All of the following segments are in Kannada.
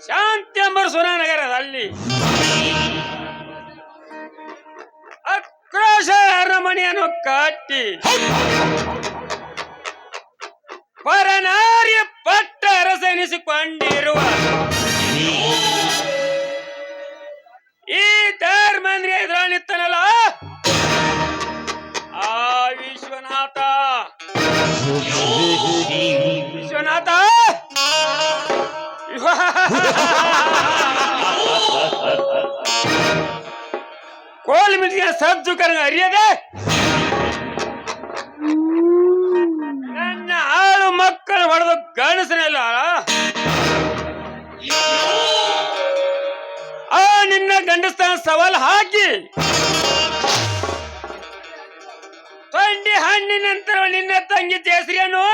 ಶಾಂತಿ ಎಂಬ ಸುರನಗರದಲ್ಲಿ ಆಕ್ರೋಶ ಅರಮನೆಯನ್ನು ಕಟ್ಟಿ ಪರನಾರ್ಯ ಪಟ್ಟ ಅರಸ ಎನಿಸಿಕೊಂಡಿರುವ ಈ ಧರ್ಮೇಂದ್ರ ಎದುರಾಳಿತ್ತನಲ್ಲ ಆ ವಿಶ್ವನಾಥ ವಿಶ್ವನಾಥ ಕೋಲ್ ಮಿಟಿಗೆ ಸಜ್ಜು ಕರಂಗ ಅರಿಯದೆ ನನ್ನ ಆಳು ಮಕ್ಕಳು ಹೊಡೆದು ಗಣಸನೆಲ್ಲ ಆ ನಿನ್ನ ಗಂಡಸ್ತಾನ ಸವಾಲ್ ಹಾಕಿ ತೊಂಡಿ ಹಣ್ಣಿನ ನಂತರ ನಿನ್ನ ತಂಗಿ ಹೆಸರಿಯನ್ನು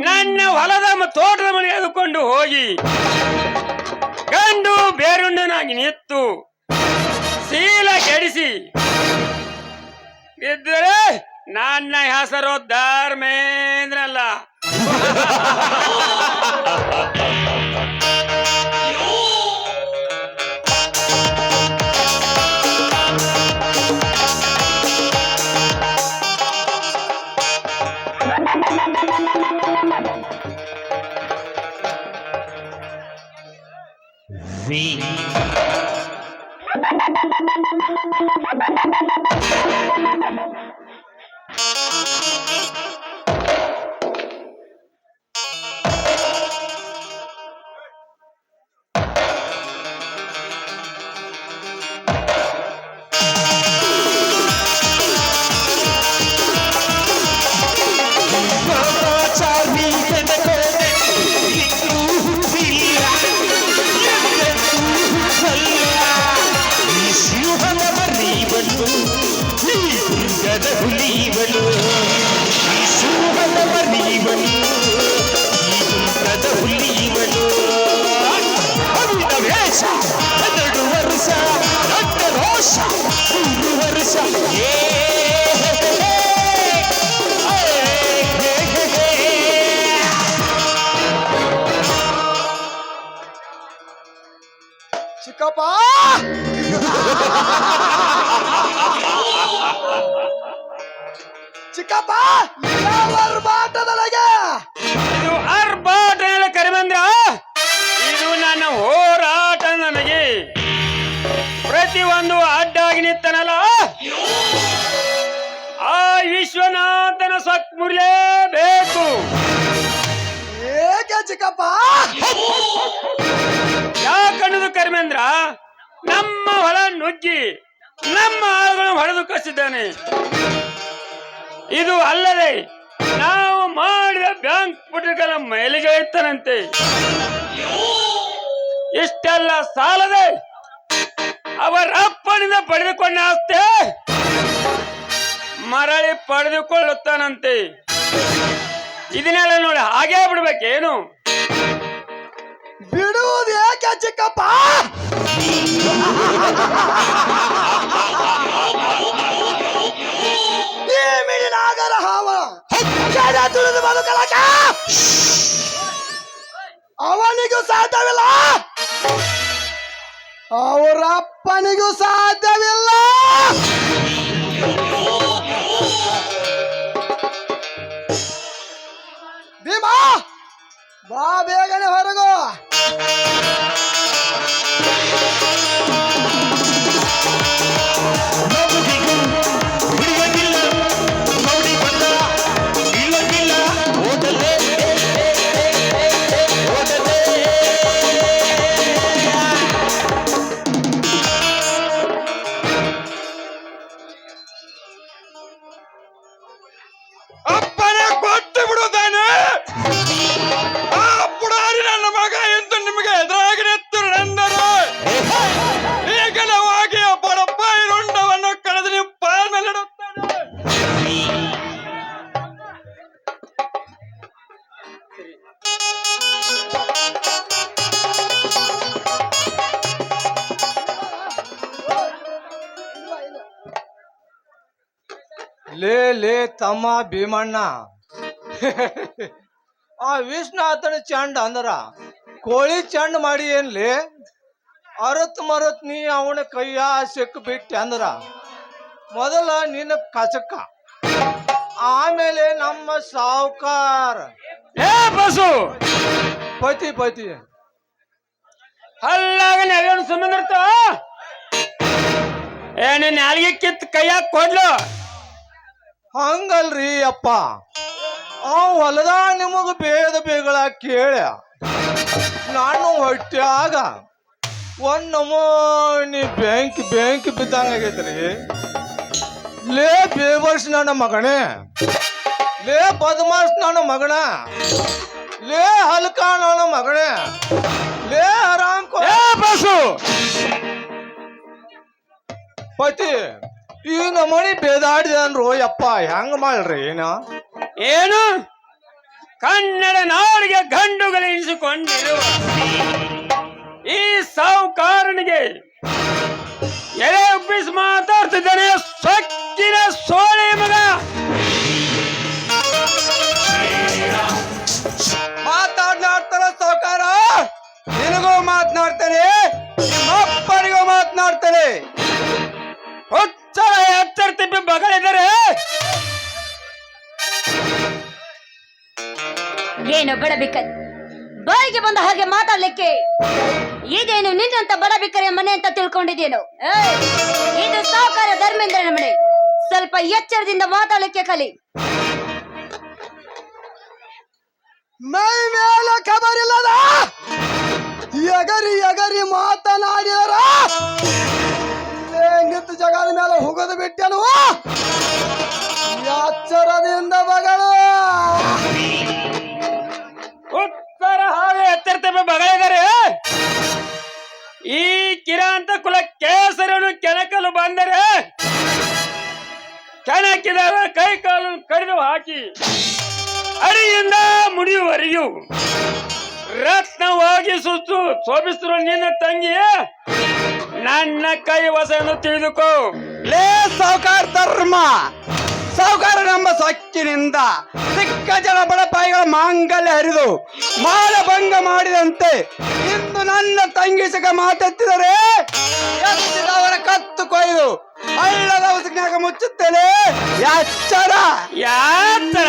ನನ್ನ ಹೊಲದ ತೋಟದ ಮನೆ ಎದುಕೊಂಡು ಹೋಗಿ ಗಂಡು ಬೇರುಂಡನಾಗಿ ನಿತ್ತು ಶೀಲ ಕೆಡಿಸಿ ಇದ್ದರೆ ನನ್ನ ಹೆಸರು ಧರ್ಮೇಂದ್ರ ಅಲ್ಲ. ಚಿಕ್ಕಪ್ಪ ಚಿಕ್ಕಪ್ಪ ಅರ್ಬಾಟದೊಳಗೆ ಇದು ಅರ್ಬಾಟ ಕರಿಮಂದ್ರ, ಇದು ನನ್ನ ಹೋರಾಟ. ನನಗೆ ಪ್ರತಿಯೊಂದು ಅಡ್ಡಾಗಿ ನಿತ್ತನಲ್ಲ ಆ ವಿಶ್ವನಾಥನ ಸೊಕ್ ಮುರಿಲೇಬೇಕು. ಏಕೆ ಚಿಕ್ಕಪ್ಪ? ಯಾಕನ್ನೋದು ಕರಿಮೇಂದ್ರ, ನಮ್ಮ ಹೊಲ ನುಗ್ಗಿ ನಮ್ಮ ಆಳುಗಳನ್ನು ಹೊಡೆದು ಕಸಿದ್ದಾನೆ. ಇದು ಅಲ್ಲದೆ ನಾವು ಮಾಡಿದ ಬ್ಯಾಂಕ್ ಪುಟಗಳ ಮೇಲಿಗೆ ಇತ್ತನಂತೆ. ಇಷ್ಟೆಲ್ಲ ಸಾಲದೆ ಅವರ ಅಪ್ಪನಿಂದ ಪಡೆದುಕೊಂಡ ಆಸ್ತಿ ಮರಳಿ ಪಡೆದುಕೊಳ್ಳುತ್ತಾನಂತೆ. ಇದನ್ನೆಲ್ಲ ನೋಡಿ ಹಾಗೇ ಬಿಡ್ಬೇಕೇನು? ಬಿಡುವುದು ಏಕೆ ಚಿಕ್ಕಪ್ಪ? ಈ ಮಿಡಿನಾಗರ ಹಾವ ತುಳಿದು ಬದುಕಲಕ ಅವನಿಗೂ ಸಾಧ್ಯವಿಲ್ಲ, ಅವರ ಅಪ್ಪನಿಗೂ ಸಾಧ್ಯವಿಲ್ಲ. ಭೀಮಾ ಬಾ ಬೇಗನೆ ಹೊರಗು. ಲೇ ತಮ್ಮ ಭೀಮಣ್ಣ ಆ ವಿಷ್ಣುನಾಥನ ಚಂಡ ಅಂದ್ರ ಕೋಳಿ ಚಂಡ್ ಮಾಡಿ ಏನ್ಲಿ ಅರತ್ ಮರತ್ ನೀ ಅವನ ಕೈಯ ಸಿಕ್ಕ ಬಿಟ್ಟೆ ಅಂದ್ರ ಮೊದಲ ನಿನ್ನ ಕಚಕ ಆಮೇಲೆ ನಮ್ಮ ಸಾವುಕಾರ ಏ ಬಸು ಪತಿ ಅಲ್ಲಾಗ ನೆಲೆಯನ್ನು ಸುಮ್ಮನಿರ್ತ ಏ ನಿನ್ನ ನಾಲಿಗೆ ಕಿತ್ ಕೈಯಾಗ ಕೊಡ್ಲು ಹಂಗಲ್ರಿ ಅಪ್ಪ ಆ ಹೊಲದ ನಿಮಗ ಬೇಗಳ ಕೇಳ ನಾನು ಹೊಟ್ಟ್ಯಾಗ ಒಂದ್ ನಮೂನಿ ಬ್ಯಾಂಕ್ ಬಿದ್ದಂಗ ಆಗೈತ್ರಿ ಲೇ ಬೇವರ್ಸ್ ನನ್ನ ಮಗನೇ ಲೇ ಬದಮಾಸ್ ನನ್ನ ಮಗನ ಲೇ ಹಲ್ಕ ನನ್ನ ಮಗನೇ ಲೇ ಆರಾಮ್ ಏ ಬಸು ಪತಿ ಈ ನಮೂನಿ ಬೇದಾಡಿದೆ ಅಂದ್ರು ಯಪ್ಪ ಹೆಂಗ ಮಾಡ್ರಿ ಏನು ಕನ್ನಡ ನಾಡಿಗೆ ಗಂಡುಗಳೆನಿಸಿಕೊಂಡಿರುವ ಈ ಸಾವುಕಾರನಿಗೆ ಎಲೆ ಉಬ್ಬಿಸಿ ಮಾತಾಡ್ತಿದ್ದಾನೆ ಸೊಕ್ಕಿನ ಸೋಳೆ ಮಗ. ಮಾತಾಡ್ತಾರ ಸಾವುಕಾರ ನಿನಗೂ ಮಾತನಾಡ್ತಾನೆ ನಿಮ್ಮಪ್ಪನಿಗೂ ಮಾತನಾಡ್ತಾನೆ. ಹುಚ್ಚರ ಎಚ್ಚರ ತಿಪ್ಪಿ ಬಗಳಿದ್ದಾರೆ. ಏನು ಬಡಬಿಕ್ಕ ಬಾಯಿಗೆ ಬಂದ ಹಾಗೆ ಮಾತಾಡ್ಲಿಕ್ಕೆ ಇದೇನು ನಿನ್ನಂತ ಬಡಬಿಕ್ಕರೆ ಮನೆ ಅಂತ ತಿಳ್ಕೊಂಡಿದ್ದೇನು? ಇದು ಸಾವುಕಾರ ಧರ್ಮೇಂದ್ರನ ಮನೆ. ಸ್ವಲ್ಪ ಎಚ್ಚರದಿಂದ ಮಾತಾಡ್ಲಿಕ್ಕೆ ಕಲಿ. ಮೈ ಮೇಲೆ ಖಬರಿಲ್ಲದ ಎಗರಿ ಮಾತನಾಡಿದರ ನಿಂತು ಜಗದ ಮೇಲೆ ಹೋಗೋದು ಬಿಟ್ಟನು. ಎಚ್ಚರದಿಂದ ಬಗಳು ಉತ್ತರ ಹಾಗೆ ಎಚ್ಚರ ತಿಪ್ಪಿ ಬಗಳಿದ್ದಾರೆ. ಈ ಕಿರಾಂತ ಕುಲ ಕೇಸರನು ಕೆಣಕಲು ಬಂದರೆ ಕೆಣಕಿದಾಗ ಕೈ ಕಾಲು ಕಡಿದು ಹಾಕಿ ಅಡಿಯಿಂದ ಮುಡಿಯುವರೆಗೂ ರತ್ನವಾಗಿ ಶೋಭಿಸಿರುವ ನಿನ್ನ ತಂಗಿ ನನ್ನ ಕೈ ವಸನ್ನು ತಿಳಿದುಕೋ. ಲೇ ಸಾವುಕಾರ ಧರ್ಮ ಸಾವುಕಾರ ನಮ್ಮ ಸೊಕ್ಕಿನಿಂದ ಸಿಕ್ಕ ಜನ ಬಡಪಾಯಿಗಳ ಮಾಂಗಲ್ಯ ಹರಿದು ಮಾನಭಂಗ ಮಾಡಿದಂತೆ ಇಂದು ನನ್ನ ತಂಗಿಸಕ ಮಾತೆತ್ತಿದರೆ ಎತ್ತಿದವರ ಕತ್ತು ಕೊಯ್ದು ಹಳ್ಳದ ಉಸಿರಿನಾಗ ಮುಚ್ಚುತ್ತೇನೆ. ಎಚ್ಚರ ಯಾತರ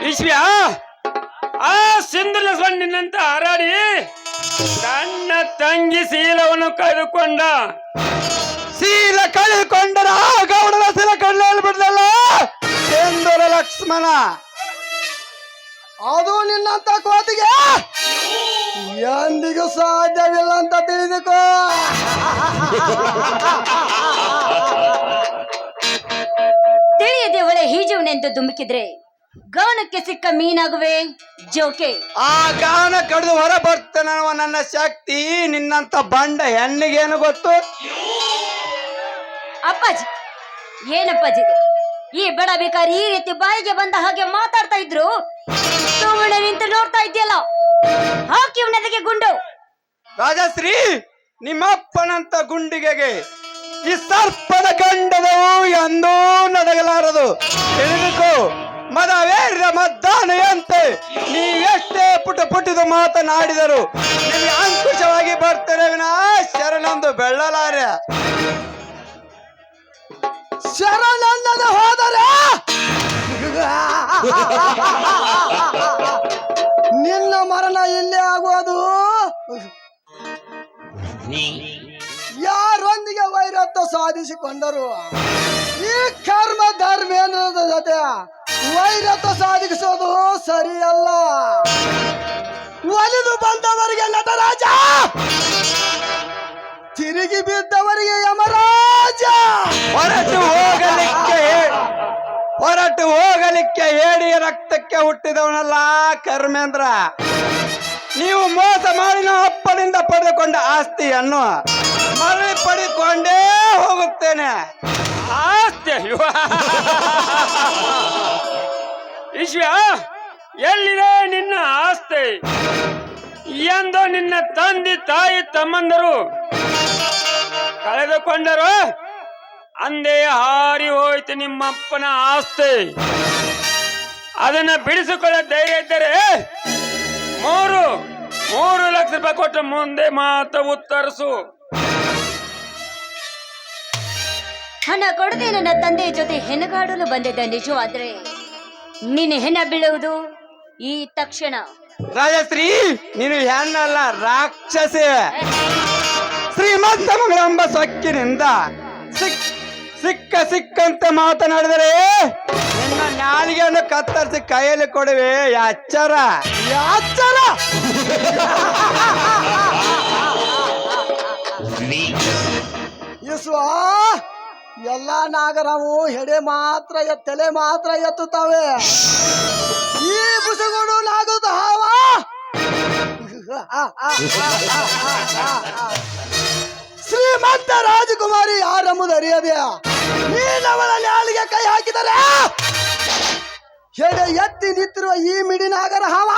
ಈಶ್ವ್ಯ ಆ ಸಿಂಧು ನಿನ್ನಂತ ಹಾರಾಡಿ ನನ್ನ ತಂಗಿ ಶೀಲವನ್ನು ಕಳೆದುಕೊಂಡ. ಶೀಲ ಕಳೆದುಕೊಂಡರ ಗೌಡನ ಶೀಲ ಕಳ್ಳಿ ಬಿಡ್ದಲ್ಲ ಚಂದೂರ ಲಕ್ಷ್ಮಣ. ಅದು ನಿನ್ನಂತ ಕೋತಿಗೆ ಎಂದಿಗೂ ಸಾಧ್ಯವಿಲ್ಲ ಅಂತ ತಿಳಿದುಕೋ. ತಿಳಿಯದೆ ಒಳ್ಳೆ ಈಜುವನೆಂದು ಧುಮುಕಿದ್ರೆ ಗೌನಕ್ಕೆ ಸಿಕ್ಕ ಮೀನಾಗುವೆ ಜೋಕೆ. ಆ ಗಾನ ಕಡಿದು ಹೊರ ಬರ್ತೇನವ ನನ್ನ ಶಕ್ತಿ ನಿನ್ನಂತ ಬಂಡ ಹೆಣ್ಣಿಗೇನು ಗೊತ್ತು? ಅಪ್ಪಾಜಿ ಏನಪ್ಪಾಜಿ ಈ ಬಡ ಬೇಕಾರಿ ಈ ರೀತಿ ಬಾಯಿಗೆ ಬಂದ ಹಾಗೆ ಮಾತಾಡ್ತಾ ಇದ್ರು ಸುಮ್ಮನೆ ನಿಂತು ನೋಡ್ತಾ ಇದೆಯಲ್ಲ. ಹಾಕಿ ನನಗೆ ಗುಂಡು. ರಾಜಶ್ರೀ ನಿಮ್ಮಪ್ಪನಂತ ಗುಂಡಿಗೆಗೆ ಈ ಸರ್ಪದ ಗಂಡದವು ಎಂದೂ ನಡಗಲಾರದು ತಿಳಿದುಕೋ. ಮದವೇರಿದ ಮದ್ದಾನೆಯಂತೆ ನೀವೆಷ್ಟೇ ಪುಟ್ಟಿದು ಮಾತನಾಡಿದರು ನಿಮಗೆ ಅಂಕುಶವಾಗಿ ಬರ್ತೇನೆ ವಿನಾ ಶರಣಂದು ಬೆಳ್ಳಲಾರೆ. ಶರಣನ್ನದ ಹೋದರೆ ನಿನ್ನ ಮರಣ ಇಲ್ಲೇ ಆಗುವುದು. ಯಾರೊಂದಿಗೆ ವೈರತ್ವ ಸಾಧಿಸಿಕೊಂಡರು ಈ ಕರ್ಮ ಧರ್ಮೇಂದ್ರದ ಜೊತೆ ವೈರತ್ವ ಸಾಧಿಸೋದು ಸರಿಯಲ್ಲ. ಒಲಿದು ಬಂದವರಿಗೆ ನಟರಾಜ, ತಿರುಗಿ ಬಿದ್ದವರಿಗೆ ಯಮರಾಜ. ಹೊರಟು ಹೋಗಲಿಕ್ಕೆ ಏಡಿಯ ರಕ್ತಕ್ಕೆ ಹುಟ್ಟಿದವನಲ್ಲ ಕರ್ಮೇಂದ್ರ. ನೀವು ಮೋಸ ಮಾಡಿ ನಮ್ಮ ಅಪ್ಪನಿಂದ ಪಡೆದುಕೊಂಡ ಆಸ್ತಿಯನ್ನು ಮರಳಿ ಪಡೆದುಕೊಂಡೇ ಹೋಗುತ್ತೇನೆ. ಆಸ್ತಿ ಈಶ್ವ್ಯ ಎಲ್ಲಿದೆ ನಿನ್ನ ಆಸ್ತಿ ಎಂದು ನಿನ್ನ ತಂದೆ ತಾಯಿ ತಮ್ಮಂದರು ಕಳೆದುಕೊಂಡರು ಅಂದೇ ಹಾರಿ ಹೋಯ್ತು ನಿಮ್ಮಪ್ಪನ ಆಸ್ತಿ. ಅದನ್ನ ಬಿಡಿಸಿಕೊಳ್ಳೋ ಧೈರ್ಯ ಇದ್ದರೆ 3 ಲಕ್ಷ ರೂಪಾಯಿ ಕೊಟ್ಟ ಮುಂದೆ ಮಾತು ಉತ್ತರಿಸು. ಹಣ ಕೊಡದೆ ನನ್ನ ತಂದೆಯ ಜೊತೆ ಹೆಣಗಾಡಲು ಬಂದಿದ್ದ ನಿಜವಾದ್ರೆ ನಿನ್ನ ಹೆಣ ಬೀಳುವುದು ಈ ತಕ್ಷಣ. ರಾಜಶ್ರೀ, ನೀನು ಹೆಣ್ಣಲ್ಲ, ರಾಕ್ಷಸಿ. ಶ್ರೀಮಂತ ಮಗಳೆಂಬ ಸೊಕ್ಕಿನಿಂದ ಸಿಕ್ಕಂತ ಮಾತನಾಡಿದರೆ ನಿನ್ನ ನಾಲಿಗೆಯನ್ನು ಕತ್ತರಿಸಿ ಕೈಯಲ್ಲಿ ಕೊಡುವೆ. ಎಚ್ಚರ. ಯಸ್ವ ಎಲ್ಲಾ ನಾಗರಾವು ಹೆಡೆ ಮಾತ್ರ ತಲೆ ಮಾತ್ರ ಎತ್ತುತ್ತವೆ. ಈ ಬುಸಗುಡು ನಾಗುತ್ತ ಹಾವ ಶ್ರೀಮಂತ ರಾಜಕುಮಾರಿ ಯಾರೆಂಬುದು ಅರಿಯದೆ ನೀನವಳ ನಾಲಿಗೆ ಕೈ ಹಾಕಿದರೆ ಹೆಡೆ ಎತ್ತಿ ನಿಂತಿರುವ ಈ ಮಿಡಿನಾಗರ ಹಾವ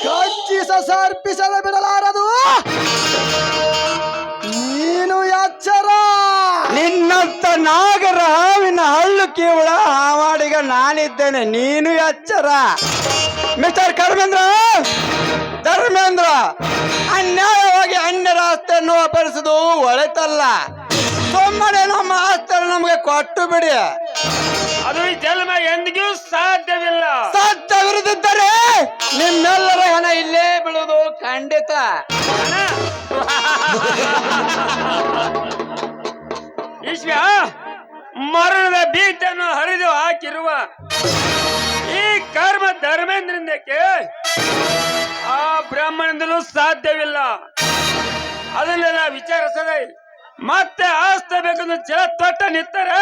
ಕಚ್ಚಿಸ ಸರ್ಪಿಸಲು ಬಿಡಲಾರದು. ನೀನು ಎಚ್ಚರ. ನಿನ್ನಂತ ನಾಗರ ಹಾವಿನ ಹಳ್ಳು ಕೀವಳ ಹಾವಾಡಿಗ ನಾನಿದ್ದೇನೆ. ನೀನು ಎಚ್ಚರ. ಮಿಸ್ಟರ್ ಧರ್ಮೇಂದ್ರ, ಅನ್ಯಾಯವಾಗಿ ಅನ್ಯರ ಆಸ್ತಿಯನ್ನು ಅಪಹರಿಸುವುದು ಒಳಿತಲ್ಲ. ಸುಮ್ಮನೆ ನಮ್ಮ ಆಸ್ತಿಯನ್ನು ನಮಗೆ ಕೊಟ್ಟು ಬಿಡಿ. ಅದು ಈ ಜನ್ಮ ಎಂದಿಗೂ ಸಾಧ್ಯವಿಲ್ಲ. ಸಾಧ್ಯವಿರದಿದ್ದರೆ ನಿಮ್ಮೆಲ್ಲರ ಹಣ ಇಲ್ಲೇ ಬೀಳುವುದು ಖಂಡಿತ. ಈಶ್ವ ಮರಣದ ಬೀಟನ್ನು ಹರಿದು ಹಾಕಿರುವ ಈ ಕರ್ಮ ಧರ್ಮೇಂದ್ರಕ್ಕೆ ಆ ಬ್ರಾಹ್ಮಣದಿಂದಲೂ ಸಾಧ್ಯವಿಲ್ಲ. ಅದನ್ನೆಲ್ಲ ವಿಚಾರಿಸದೆ ಮತ್ತೆ ಆಸ್ತಿ ಬೇಕಂದು ಛಲ ತೊಟ್ಟ ನಿಂತರೆ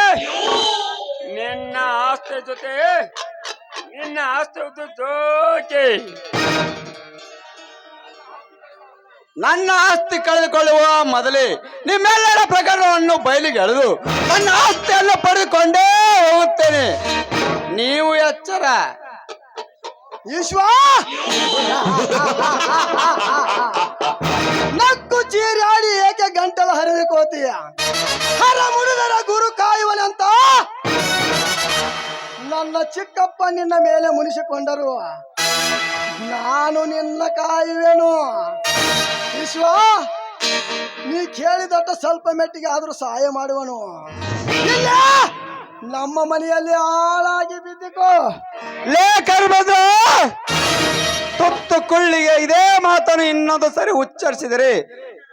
ನಿನ್ನ ಆಸ್ತಿ ಜೊತೆ ನಿನ್ನ ಆಸ್ತಿ ಜೋಕೆ ನನ್ನ ಆಸ್ತಿ ಕಳೆದುಕೊಳ್ಳುವ ಮೊದಲೇ ನಿಮ್ಮೆಲ್ಲರ ಪ್ರಕರಣವನ್ನು ಬಯಲಿಗೆ ಎಳೆದು ನನ್ನ ಆಸ್ತಿಯನ್ನು ಪಡೆದುಕೊಂಡೇ ಹೋಗುತ್ತೇನೆ. ನೀವು ಎಚ್ಚರ. ಈಶ್ವ ನಕ್ಕು ಚೀರಾಡಿ ಏಕೆ ಗಂಟಲ ಹರಿದುಕೋತೀಯ? ಹರ ಮುಡಿದರ ಗುರು ಕಾಯುವನಂತ ನನ್ನ ಚಿಕ್ಕಪ್ಪ ನಿನ್ನ ಮೇಲೆ ಮುನಿಸಿಕೊಂಡರು. ನಾನು ನಿನ್ನ ಕಾಯುವೆನು. ಈಶ್ವ ನೀ ಕೇಳಿದಟ್ಟ ಸ್ವಲ್ಪ ಮೆಟ್ಟಿಗೆ ಆದ್ರೂ ಸಹಾಯ ಮಾಡುವನು. ಇಲ್ಲ ನಮ್ಮ ಮನೆಯಲ್ಲಿ ಹಾಳಾಗಿ ಬಿದ್ದಿಕೋ. ತುತ್ತು ಕುಳ್ಳಿಗೆ ಇದೇ ಮಾತನ್ನು ಇನ್ನೊಂದು ಸರಿ ಉಚ್ಚರಿಸಿದರೆ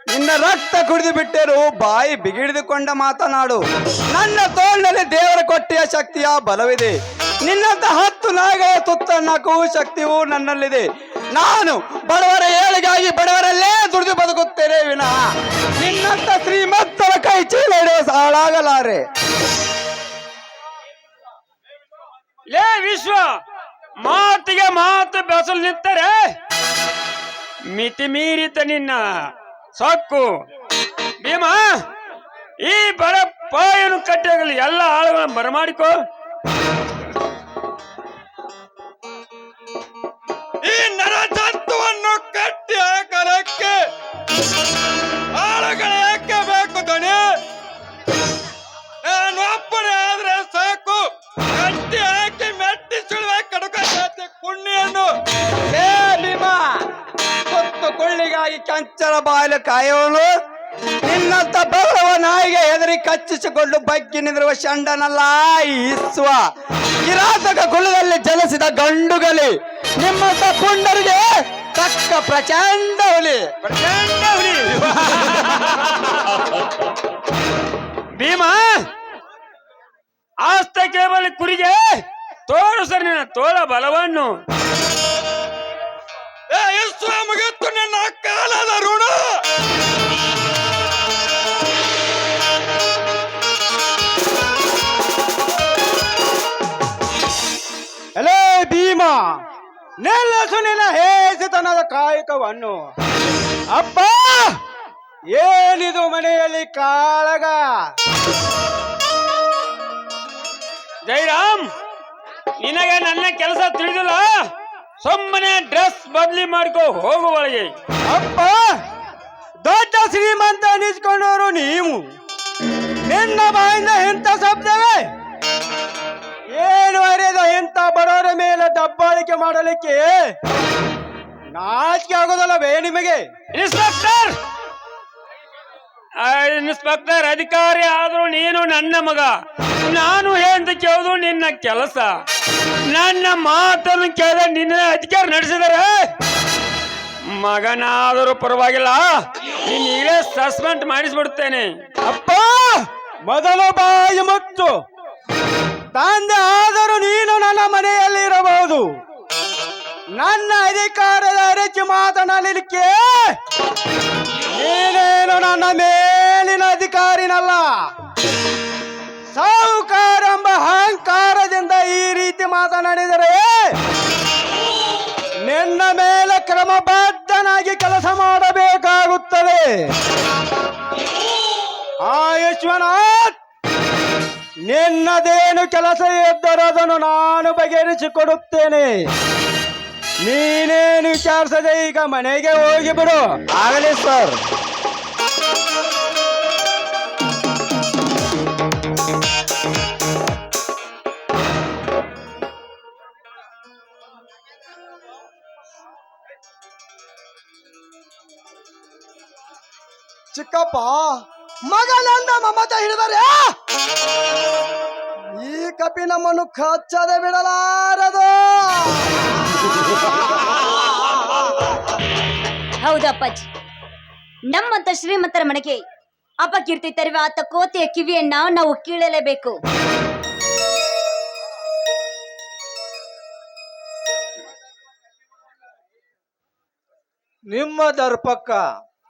ನಿನ್ನ ರಕ್ತ ಕುಡಿದು ಬಿಟ್ಟರು. ಬಾಯಿ ಬಿಗಿಡಿದುಕೊಂಡ ಮಾತನಾಡು. ನನ್ನ ತೋಳಿನಲ್ಲಿ ದೇವರ ಕೊಟ್ಟಿಯ ಶಕ್ತಿಯ ಬಲವಿದೆ. ನಿನ್ನಂತ 10 ನಾಗರ ತುತ್ತನ್ನಾಕುವ ಶಕ್ತಿಯೂ ನನ್ನಲ್ಲಿದೆ. ನಾನು ಬಡವರ ಏಳಿಗಾಗಿ ಬಡವರಲ್ಲೇ ದುಡಿದು ಬದುಕುತ್ತೇನೆ ವಿನಃ ನಿನ್ನಂತ ಶ್ರೀಮಂತರ ಕೈ ಚೀಲ ಹಾಳಾಗಲಾರೆ. ಲೇ ವಿಶ್ವ, ಮಾತಿಗೆ ಮಾತು ಬೆಸಲು ನಿಂತರೆ ಮಿತಿ ಮೀರಿತ ನಿನ್ನ ಸೊಕ್ಕು. ಭೀಮ, ಈ ಬಡ ಪಾಯನು ಕಟ್ಟೆಗಳು ಎಲ್ಲ ಆಳುಗಳನ್ನು ಬರಮಾಡಿಕೋ. ಈ ನರಜಂತುವನ್ನು ಕಟ್ಟಿ ಹಾಕಲಕ್ಕೆ ಆಳುಗಳು ಯಾಕೆ ಬೇಕು ದಣಿ? ನಾನು ಒಬ್ಬನೇ ಆದ್ರೆ ಸಾಕು. ಕಟ್ಟಿ ಹಾಕಿ ಮೆಟ್ಟಿ ಸುಳುವೆ ಕಡುಕ ಕುಣ್ಣಿಯನ್ನು ಭೀಮ ಕೊತ್ತು ಕೊಳ್ಳಿಗಾಗಿ ಕಂಚರ ಬಾಯಲು ಕಾಯೋನು. ನಿನ್ನಂತ ಬರುವ ನಾಯಿಗೆ ಹೆದರಿ ಕಚ್ಚಿಸಿಕೊಂಡು ಬಗ್ಗಿ ನಿಂದಿರುವ ಷಂಡನಲ್ಲ ಈಶ್ವ. ಕಿರಾತಕ ಕುಲದಲ್ಲಿ ಜನಿಸಿದ ಗಂಡುಗಲಿ. ನಿಮ್ಮಂತ ಪುಂಡರಿಗೆ ತಕ್ಕ ಪ್ರಚಂಡ ಹುಲಿ. ಭೀಮ, ಆಸ್ತ ಕೇವಲ ಕುರಿಗೆ ತೋರು ಸರ್ ನಿನ್ನ ತೋಳ ಬಲವನ್ನು. ಮುಗಿತ್ತು ನಿನ್ನ ಕಾಲದ ಋಣ. ಎಲೇ ಭೀಮ, ನಿಲ್ಲಿಸು ನಿನ್ನ ಹೇಸಿತನದ ಕಾಯಕವನ್ನು. ಅಪ್ಪ, ಏನಿದು ಮನೆಯಲ್ಲಿ ಕಾಳಗ? ಜೈರಾಮ್, ನಿನಗೆ ನನ್ನ ಕೆಲಸ ತಿಳಿದಿಲ್ಲ. ಸುಮ್ಮನೆ ಡ್ರೆಸ್ ಬದಲಿ ಮಾಡ್ಕೋ ಹೋಗು ಒಳಗೆ. ಅಪ್ಪ ದೊಡ್ಡ ಶ್ರೀಮಂತ ಅನಿಸ್ಕೊಂಡವರು ನೀವು, ನಿನ್ನ ಬಾಯಿಂದ ಇಂಥ ಶಬ್ದವೇ? ಏನು ಅರಿಯದ ಇಂಥ ಬಡವರ ಮೇಲೆ ದಬ್ಬಾಳಿಕೆ ಮಾಡಲಿಕ್ಕೆ ನಾಚಿಕೆ ಆಗೋದಲ್ಲವೇ ನಿಮಗೆ? ಇನ್ಸ್ಪೆಕ್ಟರ್, ಇನ್ಸ್ಪೆಕ್ಟರ್ ಅಧಿಕಾರಿ ಆದ್ರೂ ನೀನು ನನ್ನ ಮಗ. ನಾನು ಹೇಳ್ದ ಕೇಳುದು ನಿನ್ನ ಕೆಲಸ. ನನ್ನ ಮಾತನ್ನು ಕೇಳಿದ ನಿನ್ನ ಅಧಿಕಾರ ನಡೆಸಿದರೆ ಮಗನಾದರೂ ಪರವಾಗಿಲ್ಲ, ನೀನ್ ಈಗಲೇ ಸಸ್ಪೆಂಡ್ ಮಾಡಿಸ್ಬಿಡ್ತೇನೆ. ಅಪ್ಪ ಮೊದಲು ಬಾಯಿ ಮುಚ್ಚು. ತಂದೆ ಆದರೂ ನೀನು ನನ್ನ ಮನೆಯಲ್ಲಿ ಇರಬಹುದು. ನನ್ನ ಅಧಿಕಾರದ ಅರಿಚಿ ಮಾತನಾಡಲಿಕ್ಕೆ ನೀನೇನು ನನ್ನ ಮೇಲಿನ ಅಧಿಕಾರಿನಲ್ಲ. ಸಾಹುಕಾರ ಎಂಬ ಅಹಂಕಾರದಿಂದ ಈ ರೀತಿ ಮಾತನಾಡಿದರೆ ನಿನ್ನ ಮೇಲೆ ಕ್ರಮಬದ್ಧನಾಗಿ ಕೆಲಸ ಮಾಡಬೇಕಾಗುತ್ತದೆ. ವಿಶ್ವನಾಥ್, ನಿನ್ನದೇನು ಕೆಲಸ ಇದ್ದರೂ ಅದನ್ನು ನಾನು ಬಗೆಹರಿಸಿಕೊಡುತ್ತೇನೆ. ನೀನೇನು ವಿಚಾರಿಸದೆ ಈಗ ಮನೆಗೆ ಹೋಗಿಬಿಡು. ಆಗಲಿ ಸರ್. ಚಿಕ್ಕಪ್ಪ, ಮಗನಂದ ಮಮತ ಹಿಡಿದರೆ ಈ ಕಪಿ ನಮ್ಮನ್ನು ಕಚ್ಚದೆ ಬಿಡಲಾರದು. ಹೌದಪ್ಪಾಜಿ, ನಮ್ಮಂತ ಶ್ರೀಮಂತರ ಮನೆಗೆ ಅಪಕೀರ್ತಿ ತರುವ ಆತ ಕೋತೆಯ ಕಿವಿಯನ್ನ ನಾವು ಕೀಳಲೇಬೇಕು. ನಿಮ್ಮ ದರ್ಪಕ್ಕ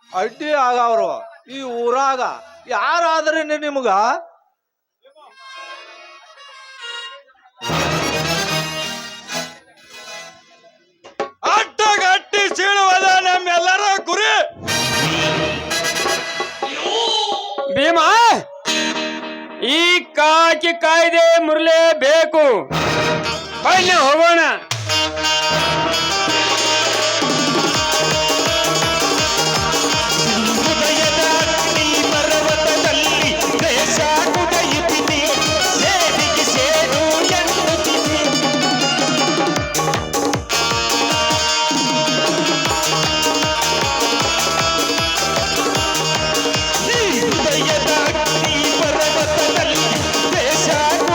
ಅಡ್ಡಿ ಆಗವ್ರು ಈ ಊರಾಗ ಯಾರಾದ್ರೇನೆ ನಿಮ್ಗ? ಅಡ್ಡಗಟ್ಟಿ ಸೀಳುವುದ ನಮ್ಮೆಲ್ಲರ ಗುರಿ. ಭೀಮಾ, ಈ ಕಾಕಿ ಕಾಯ್ದೆ ಮುರ್ಲೇಬೇಕು. ಬನ್ನಿ ಹೋಗೋಣ.